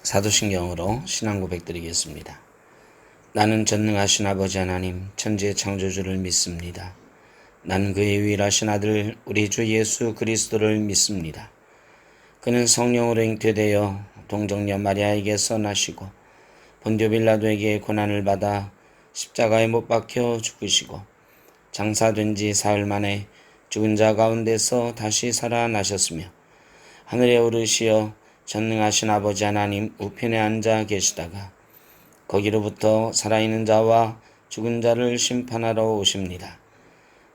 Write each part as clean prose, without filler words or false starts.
사도신경으로 신앙 고백드리겠습니다. 나는 전능하신 아버지 하나님 천지의 창조주를 믿습니다. 나는 그의 유일하신 아들 우리 주 예수 그리스도를 믿습니다. 그는 성령으로 잉태되어 동정녀 마리아에게서 나시고 본디오 빌라도에게 고난을 받아 십자가에 못 박혀 죽으시고 장사된 지 사흘 만에 죽은 자 가운데서 다시 살아나셨으며 하늘에 오르시어 전능하신 아버지 하나님 우편에 앉아 계시다가 거기로부터 살아있는 자와 죽은 자를 심판하러 오십니다.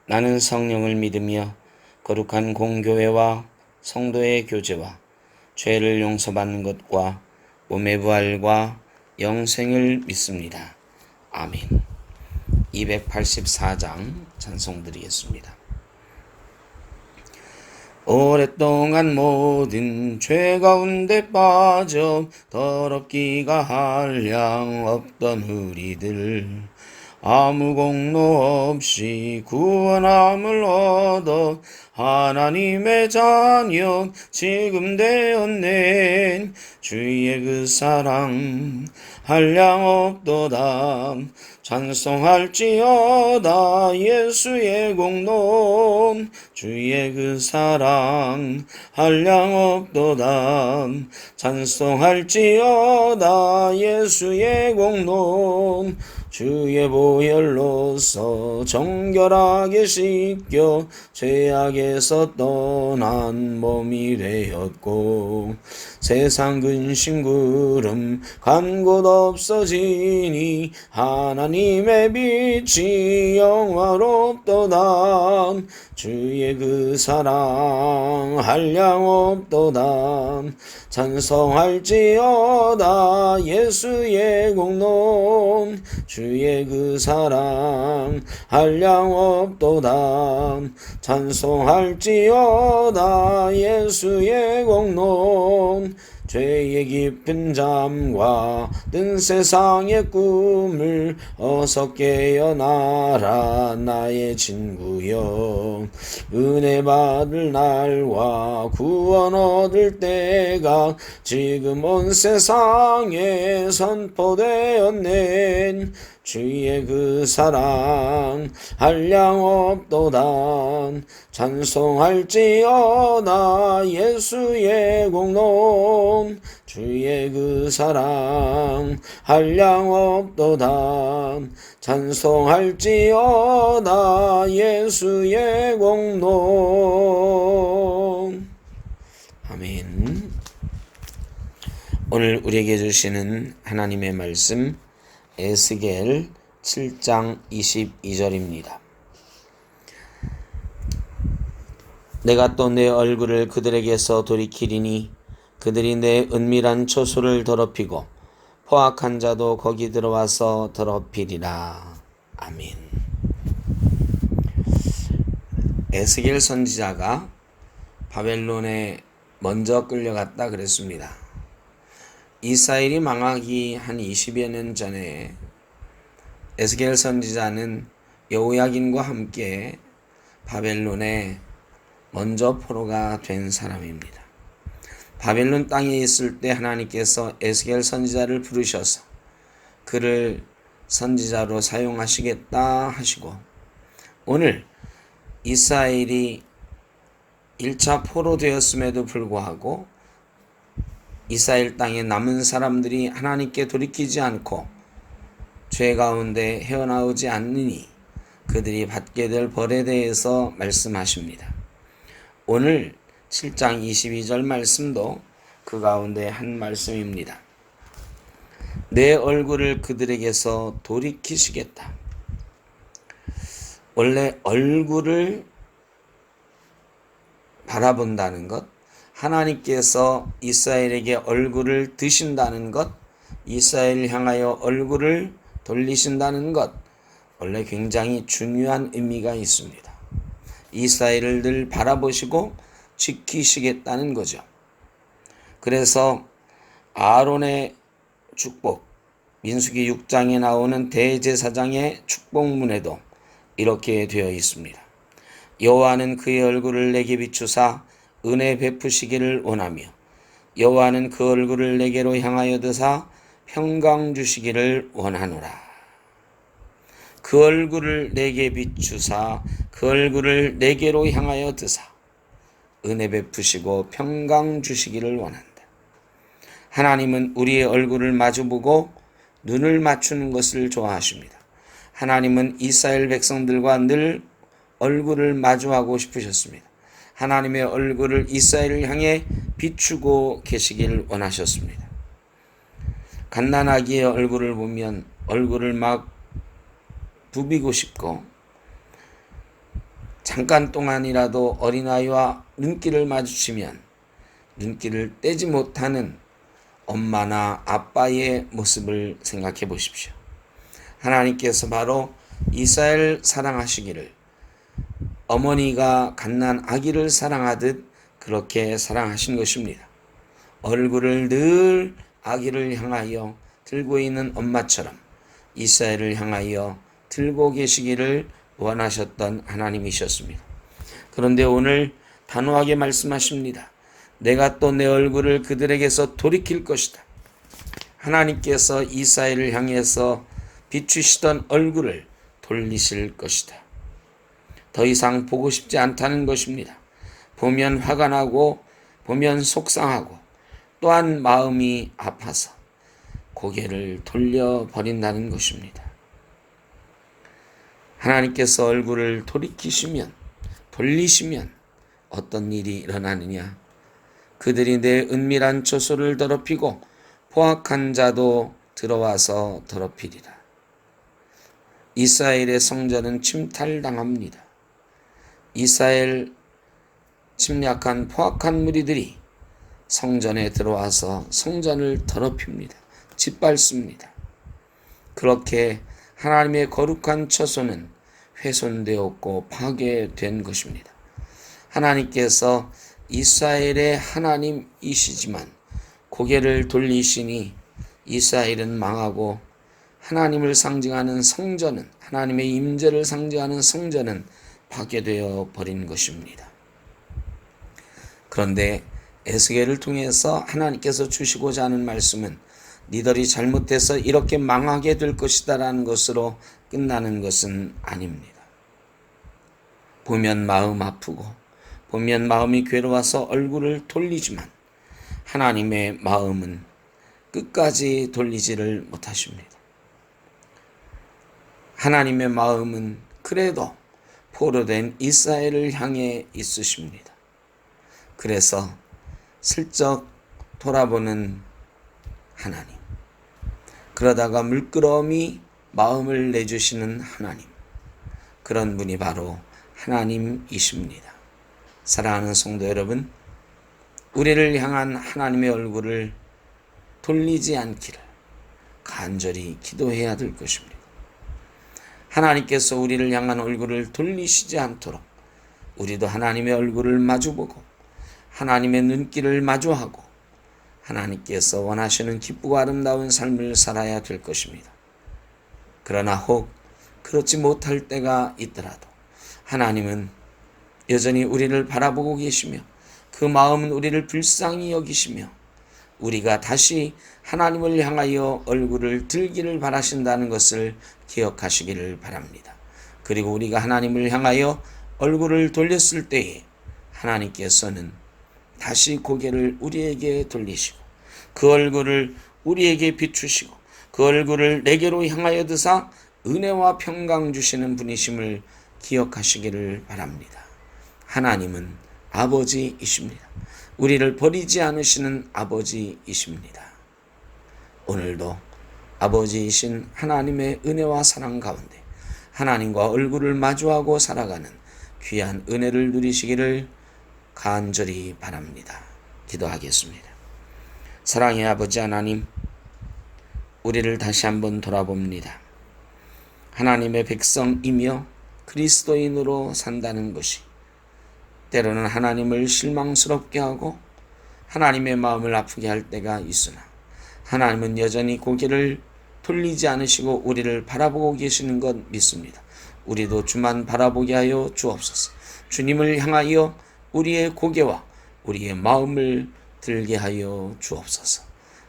나는 성령을 믿으며 거룩한 공교회와 성도의 교제와 죄를 용서받는 것과 몸의 부활과 영생을 믿습니다. 아멘. 284장 찬송 드리겠습니다. 오랫동안 모든 죄 가운데 빠져 더럽기가 한량 없던 우리들 아무 공로 없이 구원함을 얻어 하나님의 자녀 지금 되었네. 주의 그 사랑 한량 없도다. 찬송할지어다 예수의 공로 주의 그 사랑 한량 없도다. 찬송할지어다 예수의 공로 주의 보혈로서 정결하게 씻겨 죄악에서 떠난 몸이 되었고 세상 근심 구름 간 곳 없어지니 하나님의 빛이 영화롭도다. 주의 그 사랑 한량 없도다. 찬송할지어다 예수의 공로 주의 그 사랑 한량 없도다. 찬송할지어다 예수의 공로 죄의 깊은 잠과 뜬 세상의 꿈을 어서 깨어나라 나의 친구여. 은혜 받을 날과 구원 얻을 때가 지금 온 세상에 선포되었네. 주의 그 사랑 한량 없도다. 찬송할지어다 예수의 공로 주의 그 사랑 한량 없도다. 찬송할지어다 예수의 공로. 아멘. 오늘 우리에게 주시는 하나님의 말씀 에스겔 7장 22절입니다. 내가 또 내 얼굴을 그들에게서 돌이키리니 그들이 내 은밀한 처소를 더럽히고 포악한 자도 거기 들어와서 더럽히리라. 아멘. 에스겔 선지자가 바벨론에 먼저 끌려갔다 그랬습니다. 이스라엘이 망하기 한 20여 년 전에 에스겔 선지자는 여호야긴과 함께 바벨론에 먼저 포로가 된 사람입니다. 바벨론 땅에 있을 때 하나님께서 에스겔 선지자를 부르셔서 그를 선지자로 사용하시겠다 하시고 오늘 이스라엘이 1차 포로 되었음에도 불구하고 이스라엘 땅에 남은 사람들이 하나님께 돌이키지 않고 죄 가운데 헤어나오지 않으니 그들이 받게 될 벌에 대해서 말씀하십니다. 오늘 7장 22절 말씀도 그 가운데 한 말씀입니다. 내 얼굴을 그들에게서 돌이키시겠다. 원래 얼굴을 바라본다는 것, 하나님께서 이스라엘에게 얼굴을 드신다는 것, 이스라엘을 향하여 얼굴을 돌리신다는 것, 원래 굉장히 중요한 의미가 있습니다. 이스라엘을 늘 바라보시고 지키시겠다는 거죠. 그래서 아론의 축복, 민수기 6장에 나오는 대제사장의 축복문에도 이렇게 되어 있습니다. 여호와는 그의 얼굴을 내게 비추사 은혜 베푸시기를 원하며 여호와는 그 얼굴을 내게로 향하여 드사 평강 주시기를 원하노라. 그 얼굴을 내게 비추사 그 얼굴을 내게로 향하여 드사 은혜 베푸시고 평강 주시기를 원한다. 하나님은 우리의 얼굴을 마주보고 눈을 맞추는 것을 좋아하십니다. 하나님은 이스라엘 백성들과 늘 얼굴을 마주하고 싶으셨습니다. 하나님의 얼굴을 이스라엘을 향해 비추고 계시길 원하셨습니다. 갓난아기의 얼굴을 보면 얼굴을 막 부비고 싶고, 잠깐 동안이라도 어린아이와 눈길을 마주치면 눈길을 떼지 못하는 엄마나 아빠의 모습을 생각해 보십시오. 하나님께서 바로 이스라엘 사랑하시기를 어머니가 갓난 아기를 사랑하듯 그렇게 사랑하신 것입니다. 얼굴을 늘 아기를 향하여 들고 있는 엄마처럼 이스라엘을 향하여 들고 계시기를 원하셨던 하나님이셨습니다. 그런데 오늘 단호하게 말씀하십니다. 내가 또 내 얼굴을 그들에게서 돌이킬 것이다. 하나님께서 이스라엘을 향해서 비추시던 얼굴을 돌리실 것이다. 더 이상 보고 싶지 않다는 것입니다. 보면 화가 나고 보면 속상하고 또한 마음이 아파서 고개를 돌려버린다는 것입니다. 하나님께서 얼굴을 돌리시면 어떤 일이 일어나느냐? 그들이 내 은밀한 처소를 더럽히고 포악한 자도 들어와서 더럽히리라. 이스라엘의 성전은 침탈당합니다. 이스라엘 침략한 포악한 무리들이 성전에 들어와서 성전을 더럽힙니다. 짓밟습니다. 그렇게 하나님의 거룩한 처소는 훼손되었고 파괴된 것입니다. 하나님께서 이스라엘의 하나님이시지만 고개를 돌리시니 이스라엘은 망하고 하나님을 상징하는 성전은, 하나님의 임재를 상징하는 성전은 파괴되어 버린 것입니다. 그런데 에스겔을 통해서 하나님께서 주시고자 하는 말씀은 니들이 잘못해서 이렇게 망하게 될 것이다 라는 것으로 끝나는 것은 아닙니다. 보면 마음 아프고 보면 마음이 괴로워서 얼굴을 돌리지만 하나님의 마음은 끝까지 돌리지를 못하십니다. 하나님의 마음은 그래도 포로된 이스라엘을 향해 있으십니다. 그래서 슬쩍 돌아보는 하나님, 그러다가 물끄러미 마음을 내주시는 하나님, 그런 분이 바로 하나님이십니다. 사랑하는 성도 여러분, 우리를 향한 하나님의 얼굴을 돌리지 않기를 간절히 기도해야 될 것입니다. 하나님께서 우리를 향한 얼굴을 돌리시지 않도록 우리도 하나님의 얼굴을 마주보고 하나님의 눈길을 마주하고 하나님께서 원하시는 기쁘고 아름다운 삶을 살아야 될 것입니다. 그러나 혹 그렇지 못할 때가 있더라도 하나님은 여전히 우리를 바라보고 계시며 그 마음은 우리를 불쌍히 여기시며 우리가 다시 하나님을 향하여 얼굴을 들기를 바라신다는 것을 기억하시기를 바랍니다. 그리고 우리가 하나님을 향하여 얼굴을 돌렸을 때에 하나님께서는 다시 고개를 우리에게 돌리시고 그 얼굴을 우리에게 비추시고 그 얼굴을 내게로 향하여 드사 은혜와 평강 주시는 분이심을 기억하시기를 바랍니다. 하나님은 아버지이십니다. 우리를 버리지 않으시는 아버지이십니다. 오늘도 아버지이신 하나님의 은혜와 사랑 가운데 하나님과 얼굴을 마주하고 살아가는 귀한 은혜를 누리시기를 간절히 바랍니다. 기도하겠습니다. 사랑의 아버지 하나님, 우리를 다시 한번 돌아봅니다. 하나님의 백성이며 그리스도인으로 산다는 것이 때로는 하나님을 실망스럽게 하고 하나님의 마음을 아프게 할 때가 있으나 하나님은 여전히 고개를 돌리지 않으시고 우리를 바라보고 계시는 것 믿습니다. 우리도 주만 바라보게 하여 주옵소서. 주님을 향하여 우리의 고개와 우리의 마음을 들게 하여 주옵소서.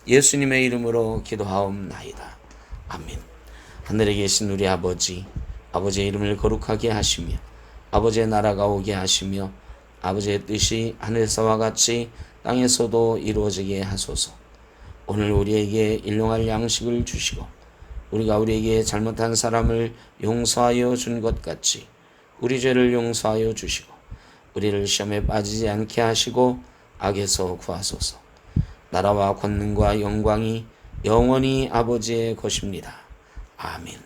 예수님의 이름으로 기도하옵나이다. 아멘. 하늘에 계신 우리 아버지, 아버지의 이름을 거룩하게 하시며 아버지의 나라가 오게 하시며 아버지의 뜻이 하늘에서와 같이 땅에서도 이루어지게 하소서. 오늘 우리에게 일용할 양식을 주시고 우리가 우리에게 잘못한 사람을 용서하여 준 것 같이 우리 죄를 용서하여 주시고 우리를 시험에 빠지지 않게 하시고 악에서 구하소서. 나라와 권능과 영광이 영원히 아버지의 것입니다. 아멘.